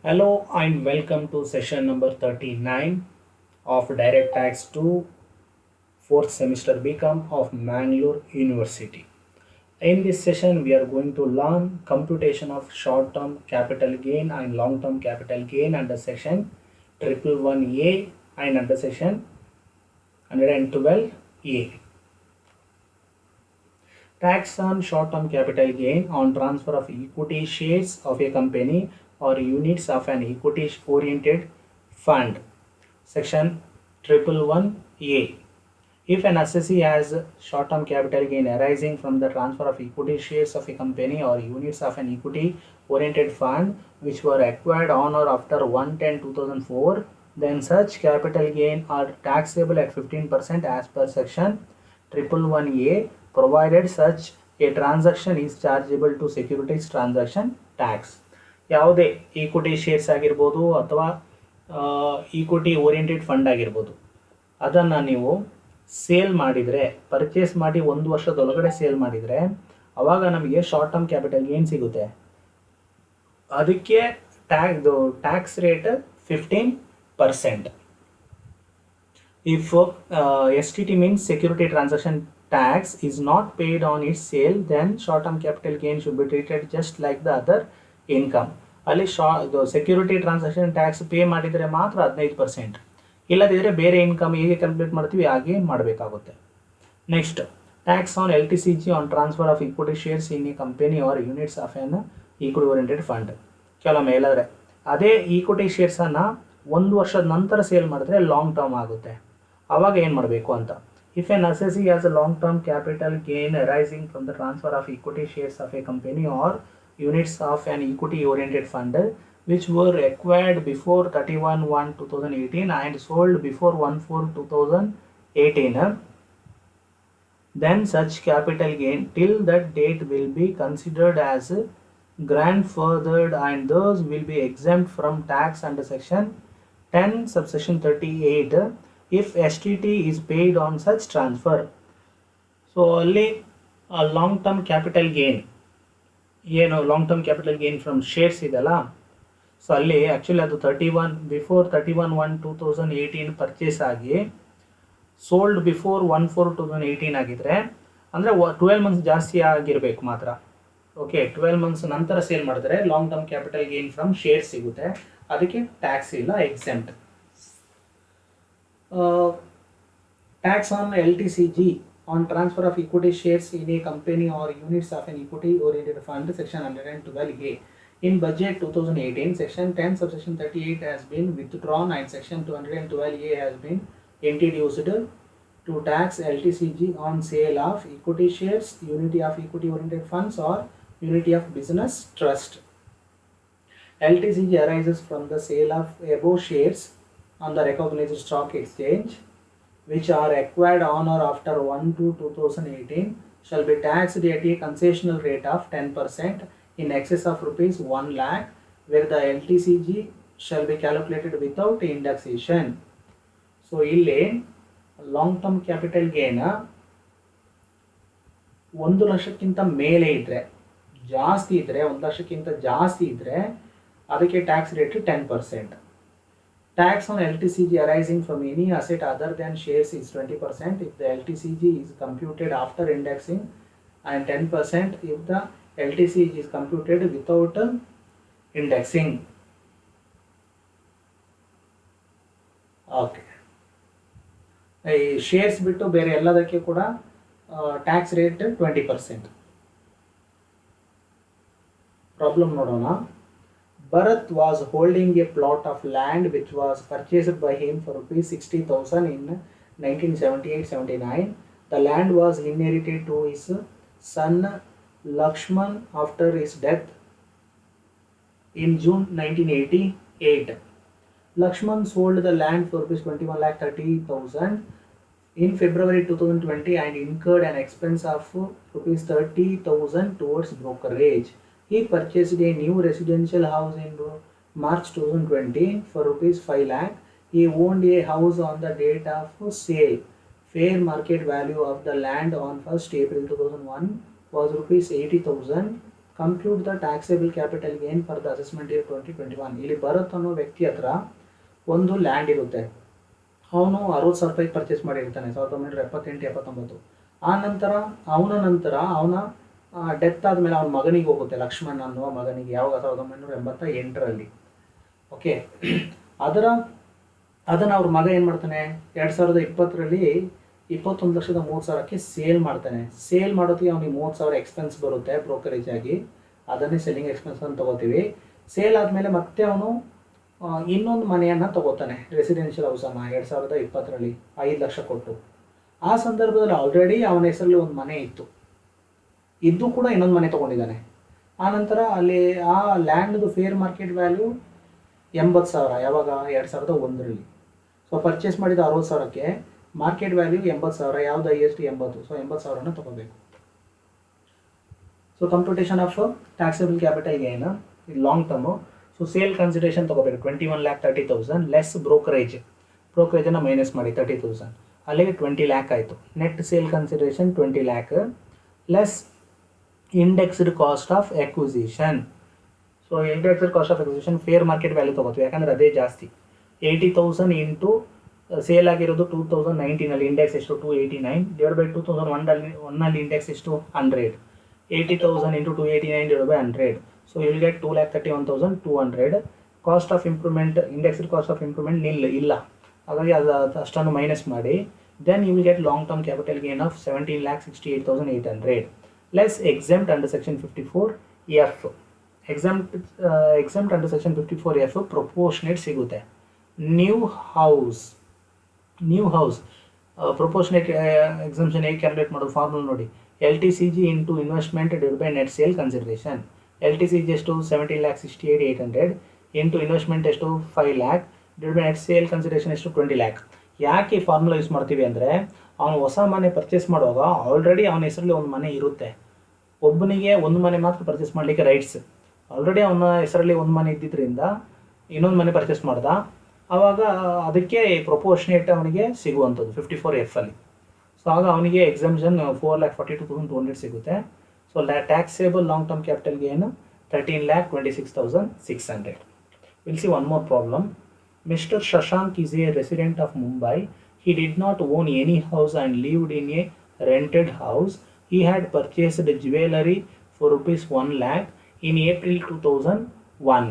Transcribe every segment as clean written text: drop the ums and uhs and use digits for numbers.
Hello and welcome to session number 39 of Direct Tax 2 4th semester BCom of Mangalore University. In this session, we are going to learn computation of short-term capital gain and long-term capital gain under section 111A and under section 112A. Tax on short-term capital gain on transfer of equity shares of a company or units of an equity-oriented fund. Section 111A. If an assessee has short-term capital gain arising from the transfer of equity shares of a company or units of an equity-oriented fund which were acquired on or after 1/10/2004, then such capital gain are taxable at 15% as per section 111A, provided such a transaction is chargeable to securities transaction tax. ಯಾವುದೇ equity shares ಆಗಿರ್ಬೋದು ಅಥವಾ equity oriented fund ಆಗಿರ್ಬೋದು, ಅದನ್ನು ನೀವು sale ಮಾಡಿದರೆ, purchase ಮಾಡಿ 1 ವರ್ಷದೊಳಗಡೆ sale ಮಾಡಿದರೆ ಆವಾಗ ನಮಗೆ ಶಾರ್ಟ್ ಟರ್ಮ್ ಕ್ಯಾಪಿಟಲ್ ಗೇನ್ ಸಿಗುತ್ತೆ. ಅದಕ್ಕೆ tax rate 15%. If STT means security transaction tax is not paid on its sale, then short-term capital gain should be treated just like the other income. ಅಲ್ಲಿ security transaction tax pay ಮಾಡಿದರೆ ಮಾತ್ರ 15%, ಇಲ್ಲದಿದ್ದರೆ ಬೇರೆ income ಹೇಗೆ calculate ಮಾಡ್ತೀವಿ ಹಾಗೆ ಮಾಡಬೇಕಾಗುತ್ತೆ. Next, tax on LTCG on transfer of equity shares in a company or units of an equity oriented fund. ಕೆಲವೊಮ್ಮೆ ಹೇಳಿದ್ರೆ ಅದೇ ಈಕ್ವಿಟಿ ಶೇರ್ಸನ್ನು 1 ವರ್ಷದ ನಂತರ ಸೇಲ್ ಮಾಡಿದ್ರೆ ಲಾಂಗ್ ಟರ್ಮ್ ಆಗುತ್ತೆ. ಆವಾಗ ಏನು ಮಾಡಬೇಕು ಅಂತ, if N assessee has a long term capital gain arising from the transfer of equity shares of a company or units of an equity oriented fund which were acquired before 31/1/2018 and sold before 1/4/2018, then such capital gain till that date will be considered as grandfathered and thus will be exempt from tax under section 10 subsection 38 if STT is paid on such transfer. So ಅಲ್ಲಿ long term capital gain ಏನು long term capital gain from shares ಇದೆಲ್ಲ, so ಅಲ್ಲಿ actually ಅದು 31/1/2018 purchase ಆಗಿ sold before 1/4/2018 ಆಗಿದ್ರೆ ಅಂದರೆ 12 months ಜಾಸ್ತಿ ಆಗಿರಬೇಕು ಮಾತ್ರ. ಓಕೆ, 12 ಮಂತ್ಸ್ ನಂತರ ಸೇಲ್ ಮಾಡಿದ್ರೆ long term capital gain from shares ಸಿಗುತ್ತೆ, ಅದಕ್ಕೆ ಟ್ಯಾಕ್ಸ್ ಇಲ್ಲ, exempt. Tax on LTCG on transfer of equity shares in a company or units of an equity oriented fund, section 112A. In budget 2018, section 10 subsection 38 has been withdrawn and section 212A has been introduced to tax LTCG on sale of equity shares, unity of equity oriented funds or unity of business trust. LTCG arises from the sale of above shares on the recognized stock exchange which are acquired on or after 1/2/2018 shall be taxed at a concessional rate of 10% in excess of rupees 1 lakh, where the LTCG shall be calculated without indexation. So ಇಲ್ಲಿ long term capital gain 1 ಲಕ್ಷಕ್ಕಿಂತ ಮೇಲೆ ಇದ್ದರೆ, ಜಾಸ್ತಿ ಇದ್ದರೆ, 1 ಲಕ್ಷಕ್ಕಿಂತ ಜಾಸ್ತಿ ಇದ್ದರೆ ಅದಕ್ಕೆ tax rate 10%. Tax on LTCG arising from any asset other than shares is 20% if the LTCG is computed after indexing and 10% if the LTCG is computed without indexing. Okay, ಈ ಶೇರ್ಸ್ ಬಿಟ್ಟು ಬೇರೆ ಎಲ್ಲದಕ್ಕೆ ಕೂಡ ಟ್ಯಾಕ್ಸ್ ರೇಟ್ 20%. ಪ್ರಾಬ್ಲಮ್ ನೋಡೋಣ. Bharat was holding a plot of land which was purchased by him for rupees 60,000 in 1978-79. The land was inherited to his son Lakshman after his death in June 1988. Lakshman sold the land for rupees 21,30,000 in February 2020 and incurred an expense of rupees 30,000 towards brokerage. He purchased a new residential house in March 2020 for rupees 5 lakh. He owned a house on the date of sale. Fair market value of the land on 1st April 2001 was rupees 80,000. Compute the taxable capital gain for the assessment year 2021. ಇಲ್ಲಿ ಭರತ್ ಅನ್ನೋ ವ್ಯಕ್ತಿ ಹತ್ರ ಒಂದು land ಇರುತ್ತೆ. ಅವನು 60,000 ರೂಪಾಯಿಗೆ purchase ಮಾಡಿರ್ತಾನೆ 1978-79. ಆ ನಂತರ ಅವನ ಡೆತ್ ಆದಮೇಲೆ ಅವನ ಮಗನಿಗೆ ಹೋಗುತ್ತೆ, ಲಕ್ಷ್ಮಣ್ ಅನ್ನುವ ಮಗನಿಗೆ, ಯಾವಾಗ 1988ರಲ್ಲಿ. ಓಕೆ, ಅದನ್ನು ಅವ್ರ ಮಗ ಏನು ಮಾಡ್ತಾನೆ, 2020ರಲ್ಲಿ 21,03,000ಕ್ಕೆ ಸೇಲ್ ಮಾಡ್ತಾನೆ. ಸೇಲ್ ಮಾಡೋದಕ್ಕೆ ಅವನಿಗೆ 30,000 ಎಕ್ಸ್ಪೆನ್ಸ್ ಬರುತ್ತೆ ಬ್ರೋಕರೇಜ್ ಆಗಿ, ಅದನ್ನೇ ಸೆಲ್ಲಿಂಗ್ ಎಕ್ಸ್ಪೆನ್ಸ್ ಅಂತ ತೊಗೋತೀವಿ. ಸೇಲ್ ಆದಮೇಲೆ ಮತ್ತೆ ಅವನು ಇನ್ನೊಂದು ಮನೆಯನ್ನು ತೊಗೋತಾನೆ, ರೆಸಿಡೆನ್ಷಿಯಲ್ ಹೌಸನ್ನು 2020ರಲ್ಲಿ 5 ಲಕ್ಷ ಕೊಟ್ಟು. ಆ ಸಂದರ್ಭದಲ್ಲಿ ಆಲ್ರೆಡಿ ಅವನ ಹೆಸರಲ್ಲಿ ಒಂದು ಮನೆ ಇದ್ದು ಕೂಡ ಇನ್ನೊಂದು ಮನೆ ತೊಗೊಂಡಿದ್ದಾನೆ. ಆನಂತರ ಅಲ್ಲಿ ಆ ಲ್ಯಾಂಡ್ದು ಫೇರ್ ಮಾರ್ಕೆಟ್ ವ್ಯಾಲ್ಯೂ 80,000, ಯಾವಾಗ 2001ರಲ್ಲಿ. ಸೊ ಪರ್ಚೇಸ್ ಮಾಡಿದ 60,000ಕ್ಕೆ ಮಾರ್ಕೆಟ್ ವ್ಯಾಲ್ಯೂ 80,000, ಯಾವುದು ಹೈಯೆಸ್ಟ್ 80. ಸೊ 80,000ನ ತೊಗೋಬೇಕು. So computation of taxable capital gain ಇದು long term. So sale consideration ತೊಗೋಬೇಕು 21,30,000 ಲೆಸ್ ಬ್ರೋಕರೇಜನ್ನು ಮೈನಸ್ ಮಾಡಿ 30,000, ಅಲ್ಲಿಗೆ 20 lakh ಆಯಿತು. Net sale consideration 20 lakh less indexed cost of acquisition. So indexed cost of acquisition fair market value ತೊಗೋತೀವಿ, ಯಾಕಂದರೆ ಅದೇ ಜಾಸ್ತಿ. 80,000 into sale ಆಗಿರೋದು 2019ನಲ್ಲಿ ಇಂಡೆಕ್ಸ್ ಎಷ್ಟು 289 ಡಿವೈಡ್ ಬೈ 2001ನಲ್ಲಿ ಇಂಡೆಕ್ಸ್ ಎಷ್ಟು 100. 80,000 into 289 divide by 100. So you will get 2,31,200. Cost of improvement, indexed cost of improvement ಇಲ್ಲ, ಹಾಗಾಗಿ ಅಷ್ಟನ್ನು ಮೈನಸ್ ಮಾಡಿ. Then you will get long term capital gain of 17,68,800 less exempt under section 54F. Exempt under section 54F proportionate ಸಿಗುತ್ತೆ. New house proportionate exemption ಹೇಗೆ calculate ಮಾಡೋದು, formula ನೋಡಿ. LTCG into investment divide by net sale consideration. LTCG ಎಷ್ಟು 17,68,800 into investment ಎಷ್ಟು 5 lakh divide by net sale consideration ಎಷ್ಟು 20 lakh. ಯಾಕೆ ಈ formula use ಮಾಡ್ತೀವಿ ಅಂದರೆ, ಅವನು ಹೊಸ ಮನೆ ಪರ್ಚೇಸ್ ಮಾಡುವಾಗ ಆಲ್ರೆಡಿ ಅವನ ಹೆಸರಲ್ಲಿ ಒಂದು ಮನೆ ಇರುತ್ತೆ. ಒಬ್ಬನಿಗೆ ಒಂದು ಮನೆ ಮಾತ್ರ ಪರ್ಚೇಸ್ ಮಾಡಲಿಕ್ಕೆ ರೈಟ್ಸ್. ಆಲ್ರೆಡಿ ಅವನ ಹೆಸರಲ್ಲಿ ಒಂದು ಮನೆ ಇದ್ದಿದ್ದರಿಂದ ಇನ್ನೊಂದು ಮನೆ ಪರ್ಚೇಸ್ ಮಾಡ್ದ, ಆವಾಗ ಅದಕ್ಕೆ ಪ್ರೊಪೋರ್ಷನೇಟ್ ಅವನಿಗೆ ಸಿಗುವಂಥದ್ದು 54F ಅಲ್ಲಿ. ಸೊ ಆಗ ಅವನಿಗೆ ಎಕ್ಸಂಪ್ಷನ್ 4,42,200 ಸಿಗುತ್ತೆ. So taxable long term capital gain 13,26,600. Will see one more problem. Mr. Shashank is a resident of Mumbai. He did not own any house and lived in a rented house. He had purchased jewelry for rupees 1 lakh in April 2001.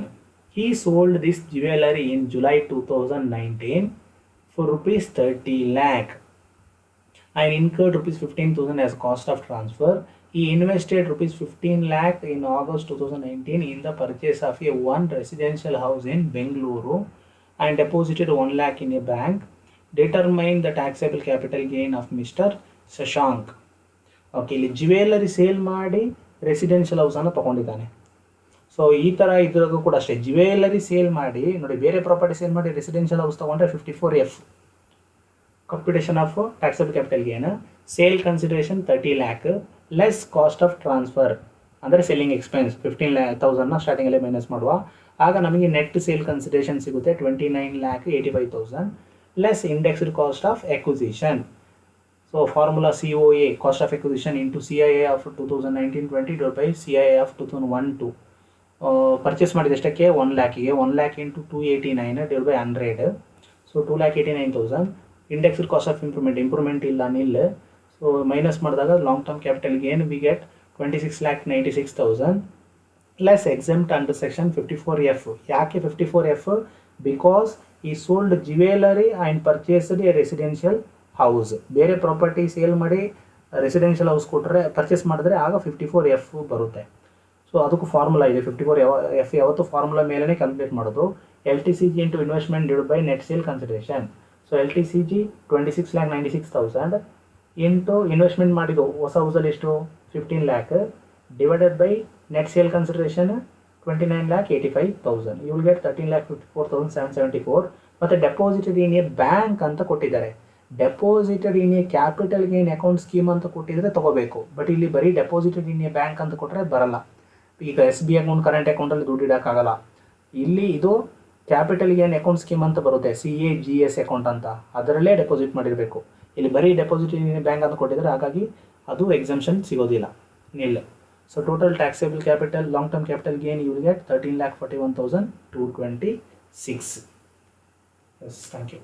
He sold this jewelry in July 2019 for rupees 30 lakh and incurred rupees 15,000 as cost of transfer. He invested rupees 15 lakh in August 2019 in the purchase of a one residential house in Bengaluru and deposited 1 lakh in a bank. Determine the taxable capital gain of Mr. Shashank. Okay, ಇಲ್ಲಿ jewellery sale ಮಾಡಿ residential ಹೌಸನ್ನು ತೊಗೊಂಡಿದ್ದಾನೆ. So ಈ ಥರ ಇದ್ರಾಗೂ ಕೂಡ ಅಷ್ಟೇ, jewellery sale ಮಾಡಿ ನೋಡಿ, ಬೇರೆ property sale ಮಾಡಿ ರೆಸಿಡೆನ್ಷಿಯಲ್ ಹೌಸ್ ತೊಗೊಂಡ್ರೆ 54F. Computation of taxable capital gain. Sale consideration 30 lakh less cost of transfer ಅಂದರೆ ಸೆಲ್ಲಿಂಗ್ ಎಕ್ಸ್ಪೆನ್ಸ್ 15,000ನ ಸ್ಟಾರ್ಟಿಂಗಲ್ಲೇ ಮೈನಸ್ ಮಾಡುವ. ಆಗ ನಮಗೆ ನೆಟ್ ಸೇಲ್ ಕನ್ಸಿಡರೇಷನ್ ಸಿಗುತ್ತೆ 29,85,000 less indexed cost of acquisition. So formula COA cost of acquisition into CIA of 2019-20 divide by CIA of 2001-2. Purchase ಮಾಡಿದ ಎಷ್ಟಕ್ಕೆ 1 lakhಗೆ 1 lakh into 289 divide by 100. So 2,89,000. Indexed cost of improvement ಇಲ್ಲ ನಿಲ್. So minus ಮಾಡಿದಾಗ long term capital gain we get 26,96,000 less exempt under section 54F. ಯಾಕೆ 54F? Because ಈ sold jewellery and purchased A residential house. ಬೇರೆ property sale ಮಾಡಿ residential house ಕೊಟ್ಟರೆ purchase ಮಾಡಿದ್ರೆ ಆಗ 54F ಬರುತ್ತೆ. ಸೊ ಅದಕ್ಕೂ ಫಾರ್ಮುಲಾ ಇದೆ 54F. ಯಾವತ್ತು ಫಾರ್ಮುಲಾ ಮೇಲೇ ಕ್ಯಾಲ್ಕುಲೇಟ್ ಮಾಡೋದು. LTCG into investment divide by net sale consideration. So LTCG 26,96,000 into investment ಮಾಡಿದ್ದು ಹೊಸ ಹೌಸಲ್ಲಿ ಎಷ್ಟು 15 lakh divided by net sale consideration 29,85,000. You will get 13,54,774. ಮತ್ತು ಡೆಪಾಸಿಟೆಡ್ ಇನ್ ಎ ಬ್ಯಾಂಕ್ ಅಂತ ಕೊಟ್ಟಿದ್ದಾರೆ. Deposited in a capital gain account scheme ಅಂತ ಕೊಟ್ಟಿದ್ರೆ ತೊಗೋಬೇಕು. ಬಟ್ ಇಲ್ಲಿ ಬರೀ ಡೆಪಾಸಿಟೆಡ್ ಇನ್ ಎ ಬ್ಯಾಂಕ್ ಅಂತ ಕೊಟ್ಟರೆ ಬರಲ್ಲ. ಈಗ SB ಅಕೌಂಟ್ ಕರೆಂಟ್ ಅಕೌಂಟಲ್ಲಿ ದುಡ್ಡು ಇಡೋಕ್ಕಾಗಲ್ಲ. ಇಲ್ಲಿ ಇದು ಕ್ಯಾಪಿಟಲ್ ಗೇನ್ ಅಕೌಂಟ್ ಸ್ಕೀಮ್ ಅಂತ ಬರುತ್ತೆ, CAGS ಅಕೌಂಟ್ ಅಂತ, ಅದರಲ್ಲೇ ಡೆಪಾಸಿಟ್ ಮಾಡಿರಬೇಕು. ಇಲ್ಲಿ ಬರೀ ಡೆಪಾಸಿಟ್ ಇನ್ ಎ ಬ್ಯಾಂಕ್ ಅಂತ ಕೊಟ್ಟಿದ್ದಾರೆ, ಹಾಗಾಗಿ ಅದು ಎಕ್ಸಂಪ್ಷನ್ ಸಿಗೋದಿಲ್ಲ, ನಿಲ್. So total taxable capital, long-term capital gain, you will get 13,41,226. Yes, thank you.